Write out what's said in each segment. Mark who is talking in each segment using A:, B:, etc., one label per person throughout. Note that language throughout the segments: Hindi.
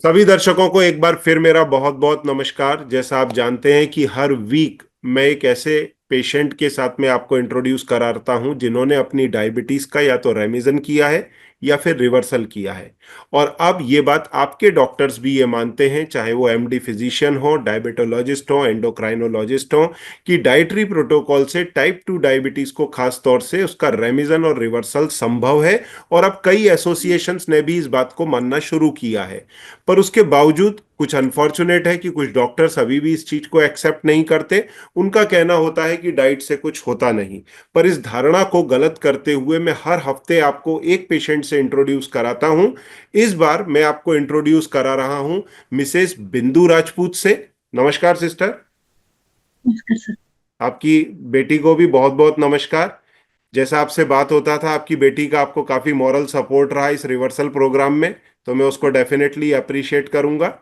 A: सभी दर्शकों को एक बार फिर मेरा बहुत बहुत नमस्कार। जैसा आप जानते हैं कि हर वीक मैं एक ऐसे पेशेंट के साथ में आपको इंट्रोड्यूस कराता हूं जिन्होंने अपनी डायबिटीज का या तो रेमिजन किया है या फिर रिवर्सल किया है। और अब ये बात आपके डॉक्टर्स भी ये मानते हैं, चाहे वो एमडी फिजिशियन हो, डायबिटोलॉजिस्ट हो, एंडोक्राइनोलॉजिस्ट हो, कि डाइटरी प्रोटोकॉल से टाइप 2 डायबिटीज को खास तौर से उसका रेमिजन और रिवर्सल संभव है। और अब कई एसोसिएशंस ने भी इस बात को मानना शुरू किया है। पर उसके बावजूद कुछ अनफॉर्चुनेट है कि कुछ डॉक्टर्स अभी भी इस चीज को एक्सेप्ट नहीं करते। उनका कहना होता है कि डाइट से कुछ होता नहीं। पर इस धारणा को गलत करते हुए मैं हर हफ्ते आपको एक पेशेंट से इंट्रोड्यूस कराता हूं। इस बार मैं आपको इंट्रोड्यूस करा रहा हूं मिसेस बिंदु राजपूत से। नमस्कार सिस्टर।
B: नमस्कार सर।
A: आपकी बेटी को भी बहुत बहुत नमस्कार। जैसा आपसे बात होता था, आपकी बेटी का आपको काफी मॉरल सपोर्ट रहा इस रिवर्सल प्रोग्राम में, तो मैं उसको डेफिनेटली अप्रिशिएट करूंगा।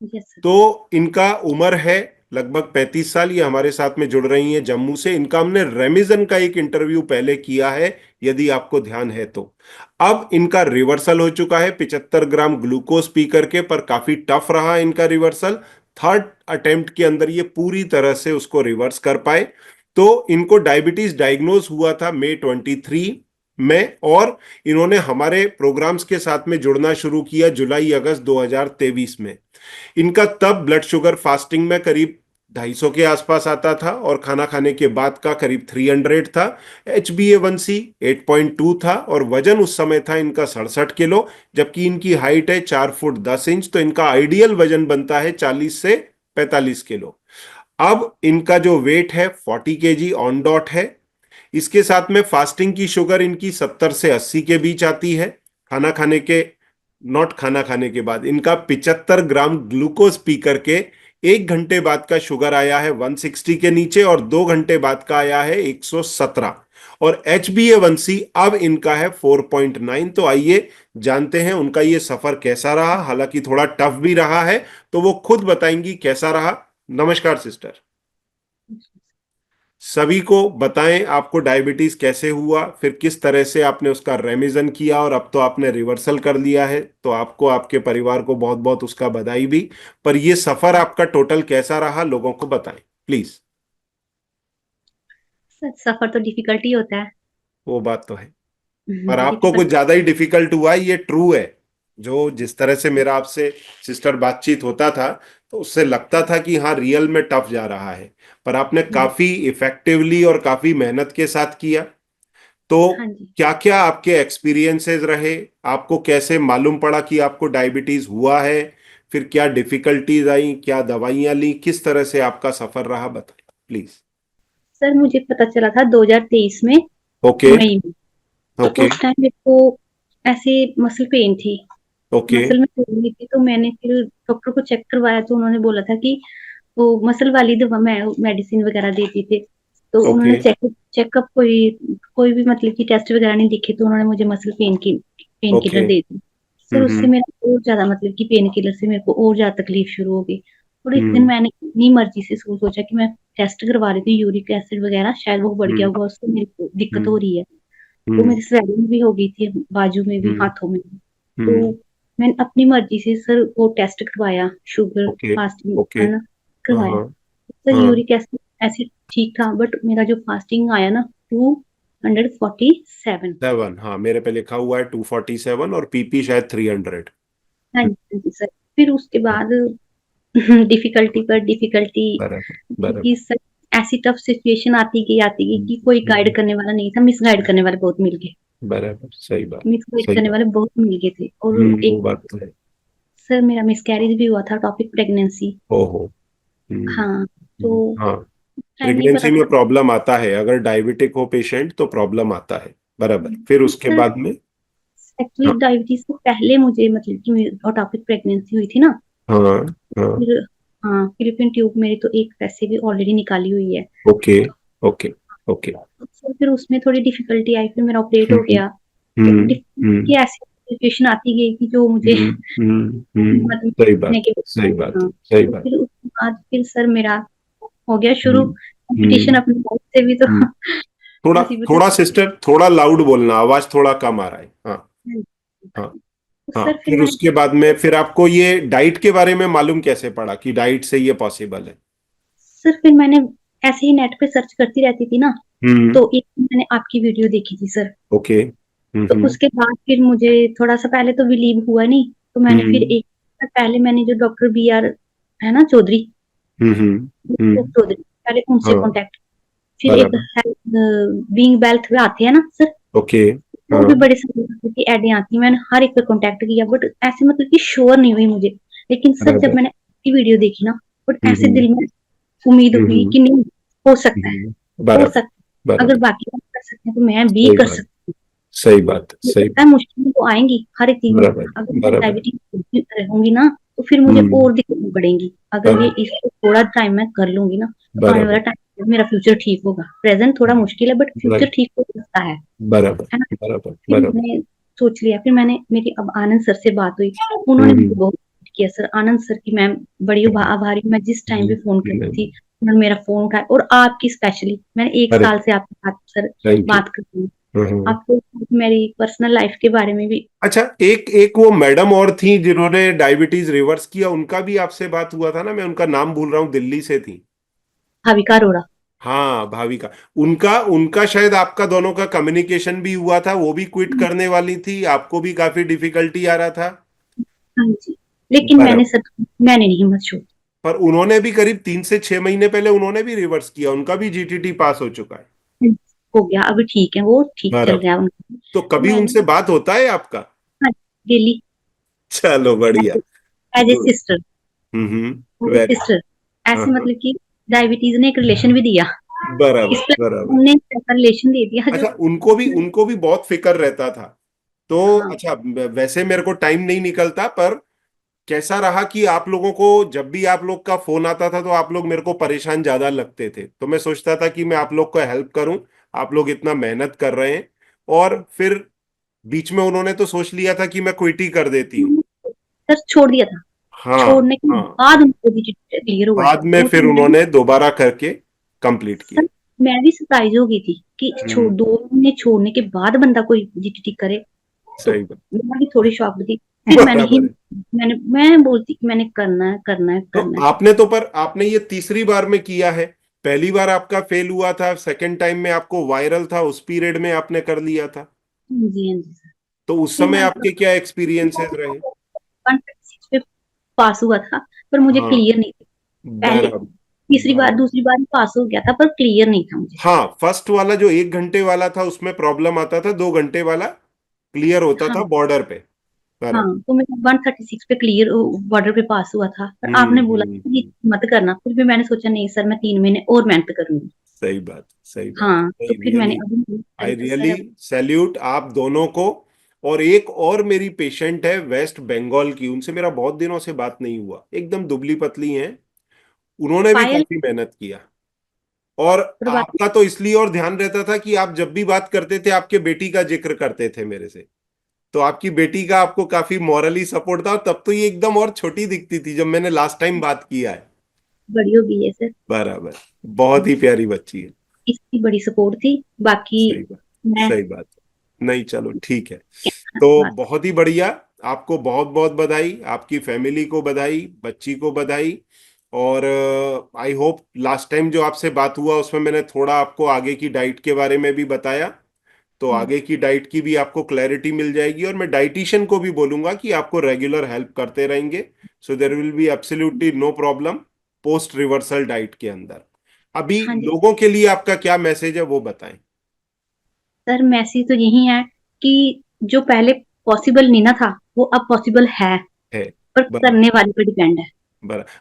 B: Yes sir.
A: तो इनका उम्र है लगभग 35 साल। ये हमारे साथ में जुड़ रही हैं जम्मू से। इनका हमने रेमिजन का एक इंटरव्यू पहले किया है, यदि आपको ध्यान है तो। अब इनका रिवर्सल हो चुका है 75 ग्राम ग्लूकोज पी करके, पर काफी टफ रहा इनका रिवर्सल। थर्ड अटेम्प्ट के अंदर ये पूरी तरह से उसको रिवर्स कर पाए। तो इनको डायबिटीज डायग्नोज हुआ था May 23 में, और इन्होंने हमारे प्रोग्राम्स के साथ में जुड़ना शुरू किया जुलाई अगस्त 2023 में। इनका तब ब्लड शुगर फास्टिंग में करीब 250 के आसपास आता था, और खाना खाने के बाद का करीब 300 था। HbA1c 8.2 था, और वजन उस समय था इनका 67 किलो। जबकि इनकी हाइट है 4 फुट 10 इंच, तो इनका आइडियल वजन बनता है 40 से 45 किलो। अब इनका जो वेट है 40 kg ऑन डॉट है। इसके साथ में फास्टिंग की शुगर इनकी 70 से 80 के बीच आती है। खाना खाने के नॉट खाना खाने के बाद इनका 75 ग्राम ग्लूकोज पी करके 1 घंटे बाद का शुगर आया है 160 के नीचे, और 2 घंटे बाद का आया है 117। और HbA1c अब इनका है 4.9। तो आइए जानते हैं उनका ये सफर कैसा रहा। हालांकि थोड़ा टफ भी रहा है, तो वो खुद बताएंगी कैसा रहा। नमस्कार सिस्टर। सभी को बताएं आपको डायबिटीज कैसे हुआ, फिर किस तरह से आपने उसका रेमिजन किया, और अब तो आपने रिवर्सल कर लिया है, तो आपको आपके परिवार को बहुत बहुत उसका बधाई भी। पर ये सफर आपका टोटल कैसा रहा, लोगों को बताएं प्लीज।
B: सर सफर तो डिफिकल्ट ही होता है।
A: वो बात तो है, पर आपको कुछ
B: डिफिकल्ट।
A: ज्यादा ही डिफिकल्ट हुआ है, ये ट्रू है। जो जिस तरह से मेरा आपसे सिस्टर बातचीत होता था, तो उससे लगता था कि हाँ रियल में टफ जा रहा है। पर आपने काफी इफेक्टिवली और काफी मेहनत के साथ किया। तो
B: हाँ जी।
A: क्या क्या आपके एक्सपीरियंसेस रहे, आपको कैसे मालूम पड़ा कि आपको डायबिटीज हुआ है, फिर क्या डिफिकल्टीज आई, क्या दवाइयां ली, किस तरह से आपका सफर रहा, बताइए प्लीज।
B: सर मुझे पता चला था 2023 में,
A: ओके।
B: मई में। तो
A: ओके।
B: उस टाइम मेरे को ऐसे मसल पेन थी।
A: ओके।
B: मसल में पेन हुई थी, तो मैंने फिर डॉक्टर को चेक करवाया, तो उन्होंने बोला था कि वो मसल वाली दवा मेडिसिन वगैरह देती थे। तो
A: ओके।
B: उन्होंने चेकअप कोई कोई भी मतलब कि टेस्ट वगैरह नहीं दिखे, तो उन्होंने मुझे मसल पेन
A: ओके।
B: किलर दे दी। सर उससे
A: हम्म।
B: मेरा और ज्यादा मतलब कि पेन किलर से मेरे को और ज्यादा तकलीफ शुरू हो गई। और एक दिन
A: हम्म।
B: मैंने अपनी मर्जी से सोचा कि मैं टेस्ट करवा रही थी, यूरिक एसिड वगैरह शायद वो बढ़ गया
A: हम्म।
B: होगा, उससे मेरे को दिक्कत हो
A: हम्म।
B: रही है। तो
A: हम्म।
B: मेरी स्वेलिंग भी हो गई थी, बाजू में भी,
A: हम्म।
B: हाथों में भी। तो
A: हम्म।
B: मैंने अपनी मर्जी से सर वो टेस्ट करवाया, शुगर
A: ओके।
B: Fasting
A: okay.
B: है ना,
A: हाँ
B: करवाया।
A: हाँ।
B: सर
A: हाँ।
B: यूरिक एसिड एसिड ठीक था, बट मेरा जो फास्टिंग आया ना 247।
A: 7, हाँ मेरे पे लिखा हुआ है 247, और पीपी शायद 300।
B: हाँ जी, हाँ जी सर। फिर उसके बाद डिफिकल्टी पर डिफिकल्टी,
A: बराबर।
B: क्योंकि
A: बराबर।
B: सर ऐसी टफ सिचुएशन आती गई
A: हम्म।
B: कि कोई गाइड
A: हम्म।
B: करने वाला नहीं था, मिस गाइड करने वाले बहुत मिल गए।
A: बराबर, सही बात।
B: मिस गाइड
A: सही
B: करने
A: बात।
B: वाले बहुत मिल गए थे। और
A: वो
B: एक
A: बात तो है।
B: सर मेरा मिसकैरेज भी हुआ था, टॉपिक प्रेगनेंसी।
A: ओहो। हम्म।
B: हाँ। तो
A: हाँ।
B: टाइम नहीं पता
A: प्रेगनेंसी में
B: था।
A: प्रॉब्लम आता है, अगर डायबिटिक हो पेशेंट तो प्रॉब्लम आता है। बराबर, फिर उसके
B: सर
A: बाद में।
B: एक्चुअली
A: हाँ।
B: डायबिटीज से पहले मुझे मतलब कि टॉपिक प्रेगनेंसी हुई थी ना।
A: हाँ। हाँ।
B: फिर हाँ, फिलिपिन ट्यूब मेरी तो एक वैसे भी ऑलरेडी निकाली हुई है।
A: ओके। ओके। ओके।
B: तो फिर उसमें थोड़ी डिफिकल्टी आई, फिर मेरा ऑपरेट हो
A: हम्म।
B: गया। तो
A: हम्म।
B: कि
A: हम्म।
B: ऐसी सिचुएशन आती गई कि जो मुझे
A: हम्म।
B: मतलब
A: सही
B: करने
A: बात
B: के।
A: है, सही बात
B: हाँ,
A: है, सही
B: तो
A: बात।
B: फिर उसके बाद फिर सर मेरा हो गया शुरू
A: हम्म।
B: कंपटीशन
A: हम्म।
B: अपनी लाइफ से भी, तो
A: हम्म। थोड़ा
B: मुसीबतें।
A: थोड़ा सिस्टर, थोड़ा लाउड बोलना, आवाज थोड़ा कम आ रहा है। हाँ। हाँ।
B: तो
A: हाँ,
B: सर फिर
A: फिर
B: मैंने,
A: उसके बाद में फिर आपको ये डाइट के बारे में मालूम कैसे पड़ा कि डाइट से ये पॉसिबल है?
B: ऐसे ही नेट पे सर्च करती रहती थी ना,
A: हम्म।
B: तो एक दिन मैंने आपकी वीडियो देखी थी सर।
A: ओके।
B: तो
A: हम्म।
B: उसके बाद फिर मुझे थोड़ा सा पहले तो बिलीव हुआ नहीं, तो मैंने फिर
A: हम्म।
B: एक पहले मैंने जो डॉक्टर बी आर है ना चौधरी,
A: हम्म। हम्म। हम्म।
B: चौधरी पहले उनसे
A: हाँ।
B: कांटेक्ट, फिर एक
A: बराबर।
B: बीइंग वेल्थ में आते हैं ना सर,
A: ओके।
B: वो
A: हाँ।
B: भी बड़े सारे की एडें आती हैं, मैंने हर एक पे कांटेक्ट किया, बट ऐसे मतलब कि श्योर नहीं हुई मुझे। लेकिन सर जब
A: बराबर।
B: मैंने आपकी वीडियो देखी ना, बट ऐसे
A: हम्म।
B: दिल में उम्मीद हुई
A: हम्म।
B: कि नहीं, हो सकता है, हो
A: बराबर।
B: सकता है, अगर
A: बराबर।
B: बाकी लोग कर सकते हैं तो मैं भी
A: सही
B: कर
A: बात।
B: सकती हूँ।
A: सही बात।
B: मुझे
A: सही
B: पता है
A: बात।
B: मुश्किलें तो आएंगी हर एक चीज में,
A: बराबर।
B: अगर मैं
A: बराबर।
B: डायबिटीज रहूंगी ना, तो फिर मुझे
A: हम्म।
B: और दिक्कतें पड़ेंगी। अगर ये
A: बराबर।
B: इसको थोड़ा टाइम मैं कर लूंगी ना, तो आने वाला
A: बराबर।
B: टाइम मेरा फ्यूचर ठीक होगा। प्रेजेंट थोड़ा मुश्किल है, बट फ्यूचर
A: राइट।
B: ठीक हो सकता
A: बराबर।
B: है ना।
A: बराबर।
B: फिर
A: बराबर।
B: मैंने सोच लिया, फिर मैंने मेरी अब आनंद सर से बात हुई, उन्होंने मुझे
A: हम्म।
B: बहुत support किया सर। आनंद सर की मैं बड़ी आभारी हूँ। मैं जिस टाइम पे फोन करती थी, उन्होंने मेरा फोन उठाया, और आपकी स्पेशली, मैंने एक
A: अरे,
B: साल से आपके साथ सर
A: थैंक यू।
B: बात कर रही हूँ। आपको मेरी पर्सनल लाइफ के बारे में भी,
A: अच्छा, एक एक वो मैडम और थी जिन्होंने डायबिटीज रिवर्स किया, उनका भी आपसे बात हुआ था ना? मैं उनका नाम भूल रहा हूँ, दिल्ली से थी।
B: भाविका अरोड़ा।
A: हाँ, भाविका। उनका उनका शायद आपका दोनों का कम्युनिकेशन भी हुआ था, वो भी क्विट करने वाली थी, आपको भी काफी डिफिकल्टी आ रहा था।
B: हाँ जी, लेकिन
A: बराबर।
B: मैंने नहीं हिम्मत छोड़ी।
A: पर उन्होंने भी करीब 3 से 6 महीने पहले उन्होंने भी रिवर्स किया, उनका भी जीटीटी पास हो चुका है।
B: हो गया, अभी ठीक है, वो ठीक चल
A: बराबर।
B: रहा है उनका।
A: तो
B: तो
A: कभी
B: मैंने,
A: उनसे बात होता है आपका?
B: हाँ, डेली,
A: चलो, बढ़िया।
B: As a
A: good.
B: Sister,
A: very.
B: Sister,
A: हाँ,
B: ऐसे
A: हाँ।
B: मतलब कि डायबिटीज ने एक रिलेशन भी दिया, इस
A: बराबर।
B: पर
A: बराबर।
B: हमने एक ऐसा रिलेशन दे दिया जो,
A: अच्छा, उनको भी बहुत फिक्र रहता था। तो
B: हाँ
A: अच्छा, वैसे मेरे को टाइम नहीं निकलता, पर कैसा रहा कि आप लोगों को जब भी आप लोग का फोन आता था तो आप लोग मेरे को परेशान ज्यादा लगते थे, तो मैं सोचता था कि मैं आप लोग को हेल्प करूं। आप लोग इतना मेहनत कर रहे हैं। और फिर बीच में उन्होंने तो सोच लिया था कि मैं क्विट ही कर देती हूँ।
B: सर छोड़ दिया था।
A: हाँ।
B: छोड़ने के
A: हाँ।
B: बाद उनको क्लियर हुआ है,
A: बाद में
B: वो
A: फिर
B: तो मैं,
A: उन्होंने दोबारा करके कंप्लीट किया।
B: सर मैं भी सरप्राइज हो गई थी कि
A: हम्म।
B: 2 महीने छोड़ने के बाद बंदा कोई जीटीटी करे। तो
A: सही बात।
B: मैं भी थोड़ी शॉक्ड थी। फिर
A: बराबर है।
B: मैं बोलती कि मैंने करना है, करना है,
A: तो
B: करना है।
A: आपने ये तीसरी बार में किया है। पहली बार आपका फेल हुआ था, सेकंड टाइम में आपको वायरल था, उस पीरियड में आपने कर लिया था।
B: हाँ जी, हाँ जी सर।
A: तो उस
B: फिर
A: समय
B: मैंने
A: आपके क्या एक्सपीरियंसेस रहे?
B: 136 पे पास हुआ था, पर मुझे
A: हाँ।
B: क्लियर नहीं था। पहले
A: बराबर।
B: तीसरी बार
A: बराबर।
B: दूसरी बार पास हो गया था, पर क्लियर नहीं था मुझे।
A: हाँ, फर्स्ट वाला जो 1 घंटे वाला था उसमें प्रॉब्लम आता था, 2 घंटे वाला क्लियर होता था
B: हाँ
A: बॉर्डर पे।
B: हाँ,
A: बराबर।
B: तो मेरा 136 पे क्लियर बॉर्डर पे पास हुआ था, पर आपने बोला कि ये
A: हम्म।
B: मत करना। फिर भी मैंने सोचा नहीं सर, मैं 3 महीने और मेहनत करूंगी।
A: सही बात, सही बात।
B: हाँ, तो
A: आई
B: फिर मैंने
A: रियली
B: अभी मेहनत
A: आई
B: करी तो
A: रियली
B: सर अब,
A: सैल्यूट आप दोनों को। और एक और मेरी पेशेंट है वेस्ट बंगाल की, उनसे मेरा बहुत दिनों से बात नहीं हुआ, एकदम दुबली पतली हैं। उन्होंने भी
B: पायल
A: काफी मेहनत किया। और
B: प्रभाती।
A: आपका तो इसलिए और ध्यान रहता था कि आप जब भी बात करते थे आपके बेटी का जिक्र करते थे मेरे से। तो आपकी बेटी का आपको काफी मॉरली सपोर्ट था, और तब तो ये एकदम और छोटी दिखती थी जब मैंने लास्ट टाइम बात किया है।
B: बड़ी हो गई है सर।
A: बराबर। बहुत ही प्यारी बच्ची है।
B: इसकी बड़ी सपोर्ट थी, बाकी
A: सही बात।
B: मैं,
A: सही बात। नहीं, चलो ठीक है।
B: क्या
A: तो
B: बात।
A: बहुत ही बढ़िया। आपको बहुत बहुत बधाई, आपकी फैमिली को बधाई, बच्ची को बधाई। और आई होप लास्ट टाइम जो आपसे बात हुआ उसमें मैंने थोड़ा आपको आगे की डाइट के बारे में भी बताया। तो
B: हम्म,
A: आगे की डाइट की भी आपको क्लैरिटी मिल जाएगी, और मैं डाइटिशियन को भी बोलूंगा कि आपको रेगुलर हेल्प करते रहेंगे। So there will be absolutely no problem post reversal diet के अंदर। अभी
B: हाँ जी
A: लोगों के लिए आपका क्या मैसेज है वो बताएं।
B: सर, मैसेज तो यही है कि जो पहले पॉसिबल नहीं ना था, वो अब पॉसिबल है,
A: है।
B: पर
A: बराबर।
B: करने वाले पर डिपेंड है।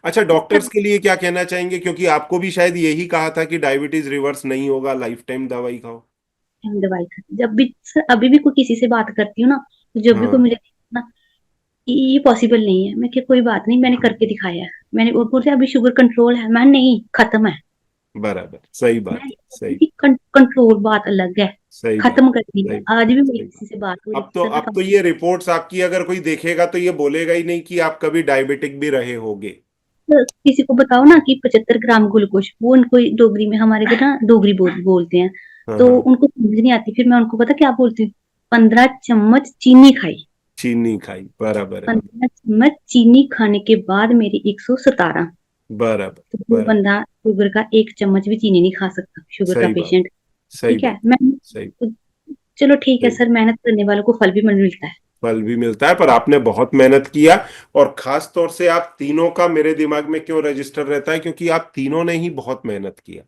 A: अच्छा, डॉक्टर्स
B: सर
A: के लिए क्या कहना चाहेंगे, क्योंकि आपको भी शायद यही कहा था कि डायबिटीज रिवर्स नहीं होगा, लाइफ टाइम दवाई खाओ।
B: हम दवाई खाते, जब भी सर, अभी भी कोई किसी से बात करती हूँ ना, तो जब भी कोई
A: हाँ।
B: मुझे ना, ये पॉसिबल नहीं है, मैं क्या, कोई बात नहीं, मैंने करके दिखाया है। मैंने, और बोलते हैं, अभी शुगर कंट्रोल है, मैं नहीं, खत्म है।
A: बराबर। सही
B: मैं
A: बात है।
B: ये
A: सही
B: बोलती हूँ कि कंट्रोल बात अलग है,
A: सही बात।
B: खत्म कर दी है।
A: सही
B: आज भी मेरी
A: सही बात।
B: किसी से बात हो रही
A: अब
B: थी,
A: तो
B: सर मैं
A: अब तो ये रिपोर्ट्स आपकी अगर कोई देखेगा तो ये बोलेगा ही नहीं कि आप कभी डायबिटिक भी रहे होगे।
B: किसी को बताओ ना कि 75 ग्राम ग्लूकोज, वो उनको डोगरी में, हमारे इधर ना डोगरी बोलते हैं,
A: हाँ,
B: तो
A: हाँ।
B: उनको समझ नहीं आती। फिर मैं उनको पता क्या बोलती हूँ, 15 चम्मच चीनी खाई।
A: चीनी खाई, बराबर है।
B: 15 चम्मच चीनी खाने के बाद मेरी 117।
A: बराबर।
B: तो वो
A: बराबर।
B: बंदा शुगर का 1 चम्मच भी चीनी नहीं खा सकता, शुगर का
A: सही बात।
B: पेशेंट।
A: सही
B: ठीक है
A: बात।
B: मैं,
A: सही।
B: चलो ठीक है
A: सही।
B: सर, मेहनत करने वालों को फल भी मिलता है।
A: फल भी मिलता है, पर आपने बहुत मेहनत किया। और खास तौर से आप तीनों का मेरे दिमाग में क्यों रजिस्टर रहता है, क्योंकि आप तीनों ने ही बहुत मेहनत किया।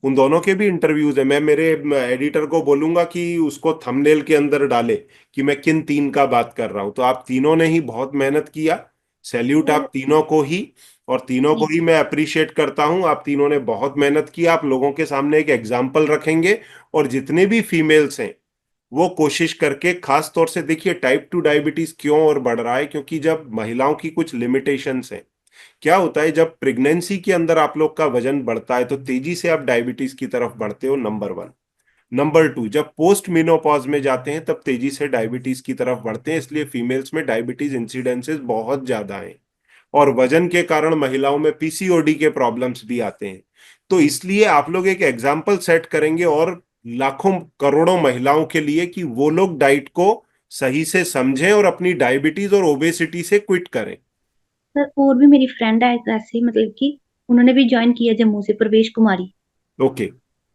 A: उन दोनों के भी इंटरव्यूज है, मैं मेरे एडिटर को बोलूंगा कि उसको थंबनेल के अंदर डाले कि मैं किन तीन का बात कर रहा हूं। तो आप तीनों ने ही बहुत मेहनत किया। सैल्यूट आप तीनों को ही। और तीनों को
B: जी
A: ही मैं अप्रिशिएट करता हूं, आप तीनों ने बहुत मेहनत किया। आप लोगों के सामने एक एग्जाम्पल रखेंगे। और जितने भी फीमेल्स हैं वो कोशिश करके, खास तौर से देखिए टाइप 2 डायबिटीज क्यों और बढ़ रहा है, क्योंकि जब महिलाओं की कुछ लिमिटेशंस हैं। क्या होता है, जब प्रेगनेंसी के अंदर आप लोग का वजन बढ़ता है तो तेजी से आप डायबिटीज की तरफ बढ़ते हो, नंबर वन। नंबर टू, जब पोस्ट मेनोपॉज में जाते हैं तब तेजी से डायबिटीज की तरफ बढ़ते हैं, इसलिए फीमेल्स में डायबिटीज इंसिडेंसेस बहुत ज्यादा हैं। और वजन के कारण महिलाओं में पीसीओडी के प्रॉब्लम्स भी आते हैं। तो इसलिए आप लोग एक एग्जाम्पल सेट करेंगे और लाखों करोड़ों महिलाओं के लिए कि वो लोग डाइट को सही से समझें और अपनी डायबिटीज और ओबेसिटी से क्विट करें।
B: सर, और भी मेरी फ्रेंड है ऐसे, मतलब कि उन्होंने भी ज्वाइन किया जम्मू से, प्रवेश कुमारी,
A: ओके।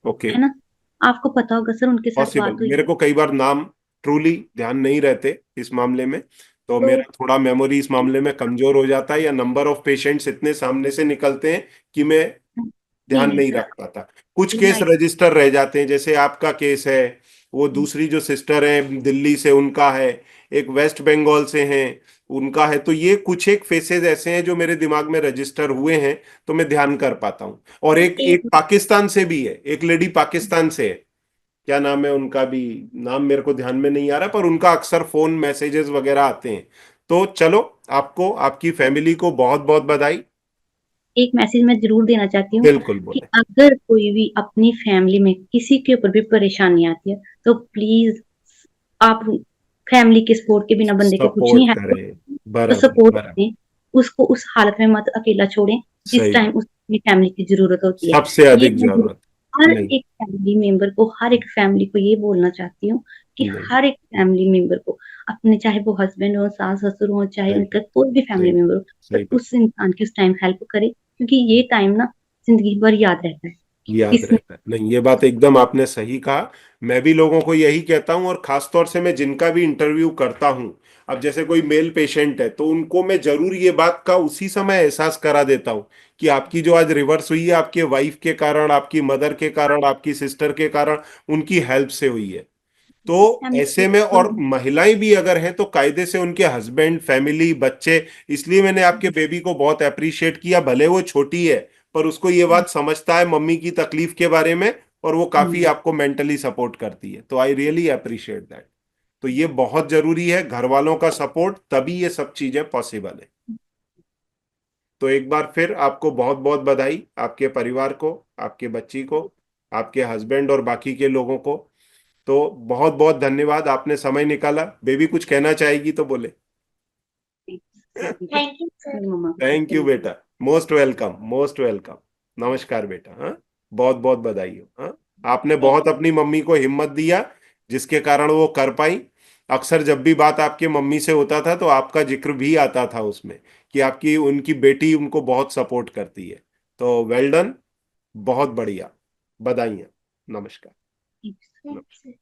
A: ओके।
B: है ना? आपको पता होगा सर, उनके साथ
A: पॉसिबल,
B: बात हुई
A: मेरे
B: थी।
A: को कई बार नाम ट्रूली ध्यान नहीं रहते इस मामले में। तो
B: तो
A: मेरा थोड़ा मेमोरी इस मामले में कमजोर हो जाता है, या नंबर ऑफ पेशेंट्स इतने सामने से निकलते हैं कि मैं
B: नहीं
A: ध्यान
B: नहीं
A: नहीं
B: सर,
A: रख पाता। कुछ केस
B: राइट।
A: रजिस्टर रह जाते हैं, जैसे आपका केस है। वो दूसरी जो सिस्टर है दिल्ली से, उनका है। एक वेस्ट बंगाल से हैं, उनका है। तो ये कुछ एक फेसेस ऐसे हैं जो मेरे दिमाग में रजिस्टर हुए हैं, तो मैं ध्यान कर पाता हूँ। और एक
B: एक
A: एक पाकिस्तान से भी है, एक लेडी पाकिस्तान से है। क्या नाम है उनका भी, नाम मेरे को ध्यान में नहीं आ रहा, पर उनका अक्सर फोन मैसेजेस वगैरह आते हैं। तो चलो, आपको आपकी फैमिली को बहुत बहुत बधाई।
B: एक मैसेज मैं जरूर देना चाहती हूँ
A: बिल्कुल
B: कि
A: बोले।
B: अगर कोई भी अपनी फैमिली में किसी के ऊपर भी परेशानी आती है, तो प्लीज आप, फैमिली के सपोर्ट के बिना बंदे के कुछ नहीं
A: सपोर्ट
B: है,
A: करें।
B: तो
A: बराबर।
B: सपोर्ट
A: बराबर।
B: करें। उसको उस हालत में मत अकेला छोड़ें जिस
A: सही
B: टाइम
A: बात।
B: उसको अपनी फैमिली की जरूरत होती है।
A: सबसे
B: ये
A: अधिक
B: मैं
A: जरूरत।
B: हर
A: नहीं।
B: एक फैमिली मेंबर को, हर एक फैमिली को ये बोलना चाहती हूँ कि
A: नहीं।
B: हर एक फैमिली मेंबर को अपने, चाहे वो हस्बैंड हो, सास ससुर हो, चाहे
A: सही
B: उनका
A: बात।
B: कोई भी
A: सही
B: फैमिली
A: बात।
B: मेंबर हो,
A: सही
B: पर
A: बात।
B: उस इंसान की उस टाइम हेल्प करे, क्योंकि ये टाइम ना जिंदगी भर याद रहता है कि
A: याद
B: किसने।
A: रहता है। नहीं, ये बात एकदम आपने सही कहा। मैं भी लोगों को यही कहता हूं, और खास तौर से मैं जिनका भी इंटरव्यू करता हूं, अब जैसे कोई मेल पेशेंट है तो उनको मैं जरूर ये बात का उसी समय एहसास करा देता हूं कि आपकी जो आज रिवर्स हुई है, आपके वाइफ के कारण, आपकी मदर के कारण, आपकी सिस्टर के कारण, उनकी हेल्प से हुई है।
B: जिस
A: तो ऐसे में, और
B: फैमिली,
A: महिलाएं भी अगर हैं तो कायदे से उनके हस्बैंड, फैमिली, बच्चे। इसलिए मैंने आपके बेबी को बहुत अप्रिशिएट किया, भले वो छोटी है, पर उसको ये बात समझता है मम्मी की तकलीफ के बारे में। और वो काफी आपको मेंटली सपोर्ट करती है, तो आई रियली अप्रिशिएट दैट। तो ये बहुत जरूरी है, घर वालों का सपोर्ट, तभी ये सब चीजें पॉसिबल है। तो एक बार फिर आपको बहुत बहुत बधाई, आपके परिवार को, आपके बच्ची को, आपके हस्बैंड और बाकी के लोगों को। तो बहुत बहुत धन्यवाद, आपने समय निकाला। बेबी कुछ कहना चाहेगी तो बोले।
B: थैंक यू सर, मम्मा को
A: थैंक यू बेटा। Most welcome, most welcome. नमस्कार बेटा। हाँ, बहुत बहुत बधाई हो। हाँ, आपने बहुत अपनी मम्मी को हिम्मत दिया, जिसके कारण वो कर पाई। अक्सर जब भी बात आपके मम्मी से होता था तो आपका जिक्र भी आता था उसमें, कि आपकी उनकी बेटी उनको बहुत सपोर्ट करती है। तो वेल डन। बहुत बढ़िया। बधाई। नमस्कार।
B: Thank you.
A: नमस्कार।